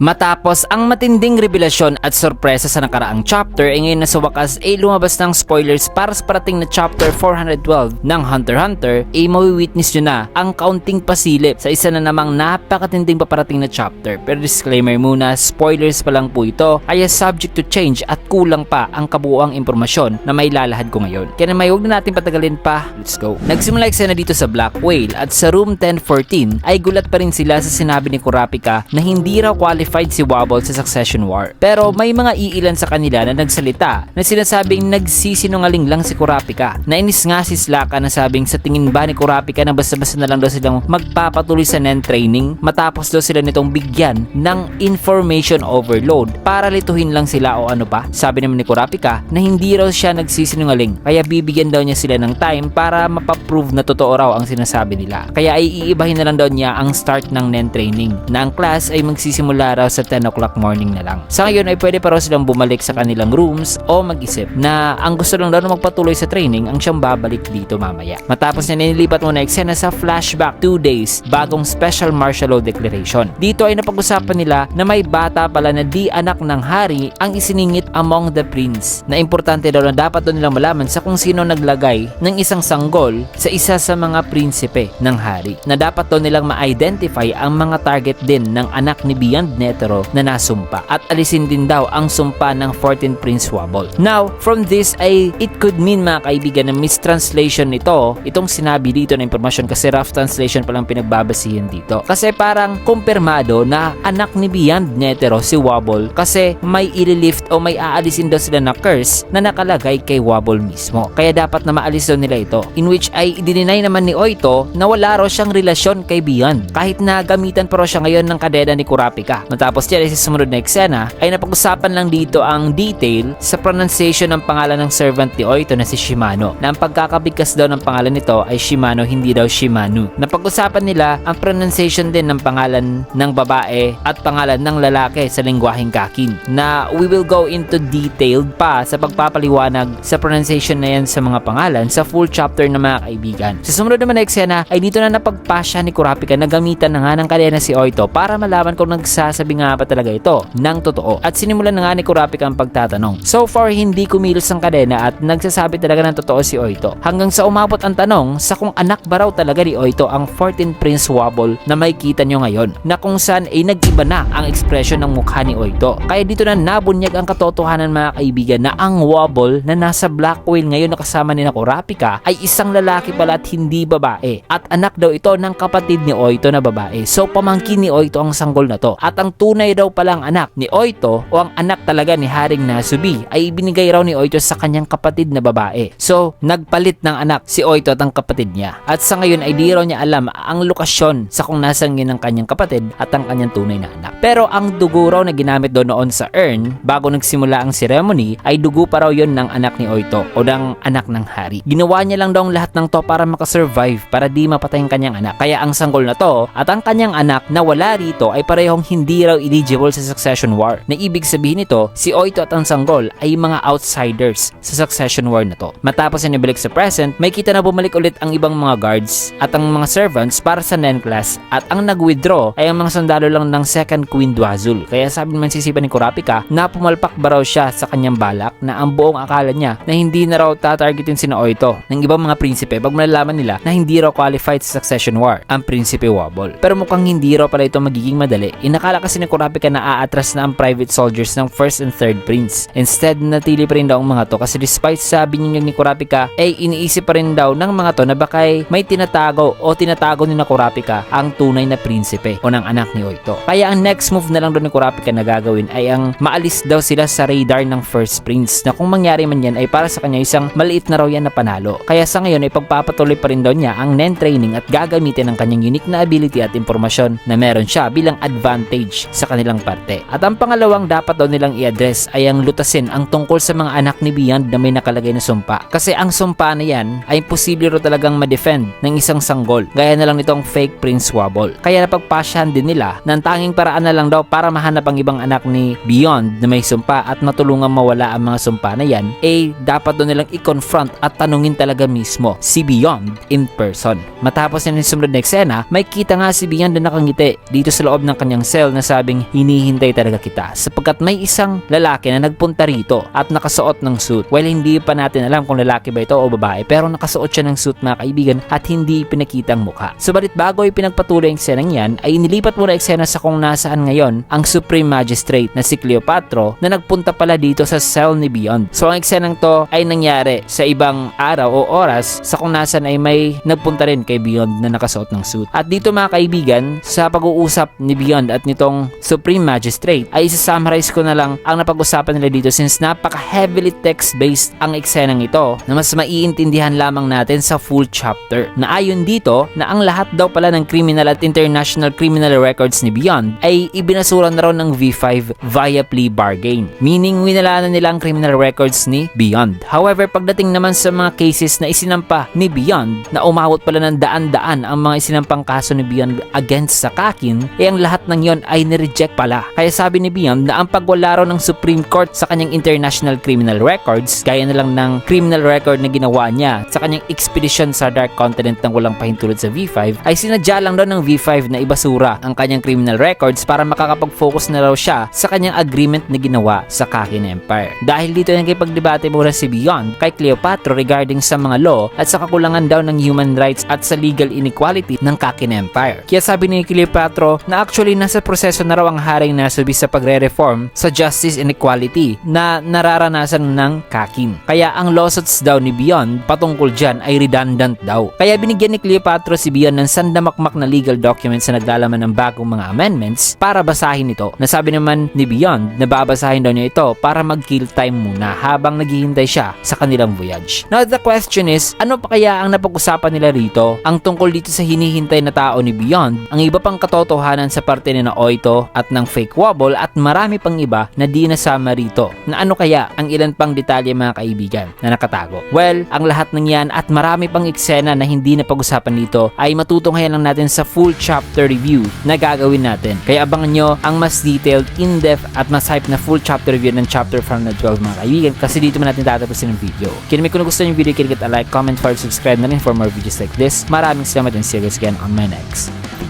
Matapos ang matinding revelasyon at sorpresa sa nakaraang chapter ay ngayon na sa wakas ay lumabas ng spoilers para sa parating na chapter 412 ng Hunter x Hunter ay mawi-witness nyo na ang kaunting pasilip sa isa na namang napakatinding paparating na chapter. Pero disclaimer muna, spoilers pa lang po ito kaya subject to change at kulang pa ang kabuuang impormasyon na may lalahad ko ngayon. Kaya naman huwag na natin patagalin pa, let's go. Nagsimula eksena dito sa Black Whale at sa room 1014 ay gulat pa rin sila sa sinabi ni Kurapika na hindi raw qualified si Wobble sa Succession War. Pero may mga iilan sa kanila na nagsalita na sinasabing nagsisinungaling lang si Kurapika. Nainis nga si Slaka na sabing sa tingin ba ni Kurapika na basta-basta na lang daw silang magpapatuloy sa NEN training matapos daw sila nitong bigyan ng information overload para lituhin lang sila o ano pa. Sabi naman ni Kurapika na hindi raw siya nagsisinungaling kaya bibigyan daw niya sila ng time para mapaprove na totoo raw ang sinasabi nila. Kaya ay iibahin na lang daw niya ang start ng NEN training na ang class ay magsisimula raw sa 10 o'clock morning na lang. Sa ngayon ay pwede pa raw silang bumalik sa kanilang rooms o mag-isip na ang gusto lang daw na magpatuloy sa training ang siyang babalik dito mamaya. Matapos niya nilipat muna eksena sa flashback 2 days bagong special martial law declaration. Dito ay napag-usapan nila na may bata pala na di anak ng hari ang isiningit among the prince na importante daw na dapat doon nilang malaman sa kung sino naglagay ng isang sanggol sa isa sa mga prinsipe ng hari na dapat doon nilang ma-identify ang mga target din ng anak ni Beyond Netero na nasumpa at alisin din daw ang sumpa ng 14th Prince Wobble. Now, from this ay it could mean mga kaibigan na mistranslation nito itong sinabi dito na impormasyon kasi rough translation palang pinagbabasihan dito. Kasi parang kumpirmado na anak ni Beyond Netero si Wobble kasi may ililift o may aalisin daw sila na curse na nakalagay kay Wobble mismo. Kaya dapat na maalis daw nila ito. In which ay i-deny naman ni Oito na wala raw siyang relasyon kay Beyond kahit na gamitan pa raw siya ngayon ng kadena ni Kurapika. Matapos yan ay sa sumunod na eksena ay napag-usapan lang dito ang detail sa pronunciation ng pangalan ng servant ni Oito na si Shimano na ang pagkakabigkas daw ng pangalan nito ay Shimano hindi daw Shimanu. Napag-usapan nila ang pronunciation din ng pangalan ng babae at pangalan ng lalaki sa lengguaheng Kakin na we will go into detailed pa sa pagpapaliwanag sa pronunciation na yan sa mga pangalan sa full chapter na mga kaibigan. Sa sumunod naman na eksena ay dito na napagpasya ni Kurapika na gamitan na nga ng kadena si Oito para malaman kung nagsasabi nga pa talaga ito ng totoo. At sinimulan na nga ni Kurapika ang pagtatanong. So far, hindi kumilos ang kadena at nagsasabi talaga ng totoo si Oito. Hanggang sa umabot ang tanong sa kung anak ba raw talaga ni Oito ang 14th Prince Wobble na makikita nyo ngayon na kung saan ay nag-iba na ang ekspresyon ng mukha ni Oito. Kaya dito na nabunyag ang katotohanan mga kaibigan na ang Wobble na nasa Black Whale ngayon na kasama ni Kurapika ay isang lalaki pala at hindi babae. At anak daw ito ng kapatid ni Oito na babae. So pamangkin ni Oito ang sanggol na to. At ang tunay daw palang anak ni Oito o ang anak talaga ni Haring Nasubi ay ibinigay raw ni Oito sa kanyang kapatid na babae. So nagpalit ng anak si Oito at ang kapatid niya. At sa ngayon ay di raw niya alam ang lokasyon sa kung nasan yun ang kanyang kapatid at ang kanyang tunay na anak. Pero ang dugo raw na ginamit doon noon sa urn bago nagsimula ang ceremony ay dugo pa raw yun ng anak ni Oito o ng anak ng hari. Ginawa niya lang daw ang lahat ng to para makasurvive para di mapatay ang kanyang anak. Kaya ang sanggol na to at ang kanyang anak na wala rito ay parehong hindi raw eligible sa Succession War. Na ibig sabihin nito, si Oito at ang sanggol ay mga outsiders sa Succession War na to. Matapos na ibalik sa present, may kita na bumalik ulit ang ibang mga guards at ang mga servants para sa NEN class at ang nag-withdraw ay ang mga sundalo lang ng Second Queen Dwazul. Kaya sabi naman sisipan ni Kurapika na pumalpak ba raw siya sa kanyang balak na ang buong akala niya na hindi na raw tatargetin si Oito ng ibang mga prinsipe pag malalaman nila na hindi raw qualified sa Succession War ang Prinsipe Wobble. Pero mukhang hindi raw pala ito magiging madali. Inakala kasi ni Kurapika na aatras na ang private soldiers ng 1st and 3rd Prince. Instead, natili pa rin daw ang mga to kasi despite sabi niya ni Kurapika ay iniisip pa rin daw ng mga to na baka may tinatago ni Kurapika ang tunay na prinsipe o ng anak ni Oito. Kaya ang next move na lang daw ni Kurapika na gagawin ay ang maalis daw sila sa radar ng 1st Prince na kung mangyari man yan ay para sa kanya isang maliit na raw yan na panalo. Kaya sa ngayon ay pagpapatuloy pa rin daw niya ang NEN training at gagamitin ang kanyang unique na ability at impormasyon na meron siya bilang advantage sa kanilang parte. At ang pangalawang dapat daw nilang i-address ay ang lutasin ang tungkol sa mga anak ni Beyond na may nakalagay na sumpa. Kasi ang sumpa na yan ay imposible ro talagang ma-defend ng isang sanggol. Gaya na lang nitong fake Prince Wobble. Kaya napagpasyahan din nila na ang tanging paraan na lang daw para mahanap ang ibang anak ni Beyond na may sumpa at matulungan mawala ang mga sumpa na yan ay dapat daw nilang i-confront at tanungin talaga mismo si Beyond in person. Matapos yan yung sumunod na eksena, may kita nga si Beyond na nakangiti dito sa loob ng kanyang cell na nagsasabing hinihintay talaga kita sapagkat may isang lalaki na nagpunta rito at nakasuot ng suit. Well, hindi pa natin alam kung lalaki ba ito o babae pero nakasuot siya ng suit mga kaibigan at hindi pinakitang mukha. Subalit bago ipinagpatuloy ang eksenang yan ay inilipat muna eksena sa kung nasaan ngayon ang Supreme Magistrate na si Cleopatra na nagpunta pala dito sa cell ni Beyond. So ang eksenang to ay nangyari sa ibang araw o oras sa kung nasaan ay may nagpunta rin kay Beyond na nakasuot ng suit. At dito mga kaibigan, sa pag-uusap ni Beyond at nitong Supreme Magistrate ay isa-summarize ko na lang ang napag-usapan nila dito since napaka-heavily text-based ang eksenang ito na mas maiintindihan lamang natin sa full chapter. Na ayon dito na ang lahat daw pala ng criminal at international criminal records ni Beyond ay ibinasura na raw ng V5 via plea bargain. Meaning winala na nila ang criminal records ni Beyond. However, pagdating naman sa mga cases na isinampa ni Beyond na umawot pala ng daan-daan ang mga isinampang kaso ni Beyond against sa Kakin, ang lahat ng yon ay nireject pala. Kaya sabi ni Beyond na ang pagwala raw ng Supreme Court sa kanyang international criminal records, gaya na lang ng criminal record na ginawa niya sa kanyang expedition sa Dark Continent nang walang pahintulot sa V5, ay sinadya lang daw ng V5 na ibasura ang kanyang criminal records para makakapag-focus na raw siya sa kanyang agreement na ginawa sa Kakin Empire. Dahil dito nagkipagdebate muna si Beyond kay Cleopatra regarding sa mga law at sa kakulangan daw ng human rights at sa legal inequality ng Kakin Empire. Kaya sabi ni Cleopatra na actually nasa proseso na raw ang haring Nasubi sa pagre-reform sa justice and equality na nararanasan ng Kakin. Kaya ang lawsuits daw ni Beyond patungkol dyan ay redundant daw. Kaya binigyan ni Cleopatra si Beyond ng sandamakmak na legal documents na naglalaman ng bagong mga amendments para basahin ito. Nasabi naman ni Beyond na babasahin daw niya ito para mag-kill time muna habang naghihintay siya sa kanilang voyage. Now the question is, ano pa kaya ang napag-usapan nila rito? Ang tungkol dito sa hinihintay na tao ni Beyond, ang iba pang katotohanan sa parte ni na Oito at ng fake wobble at marami pang iba na di nasama rito. Na ano kaya ang ilan pang detalye mga kaibigan na nakatago? Well, ang lahat ng yan at marami pang eksena na hindi na pag-usapan dito ay matutunghayan lang natin sa full chapter review na gagawin natin. Kaya abangan nyo ang mas detailed, in-depth at mas hype na full chapter review ng chapter 412 mga kaibigan kasi dito mo natin tatapusin ng video. Kaya kung gusto nyo yung video, click a like, comment, follow, subscribe na rin for more videos like this. Maraming salamat and see you guys again on my next video.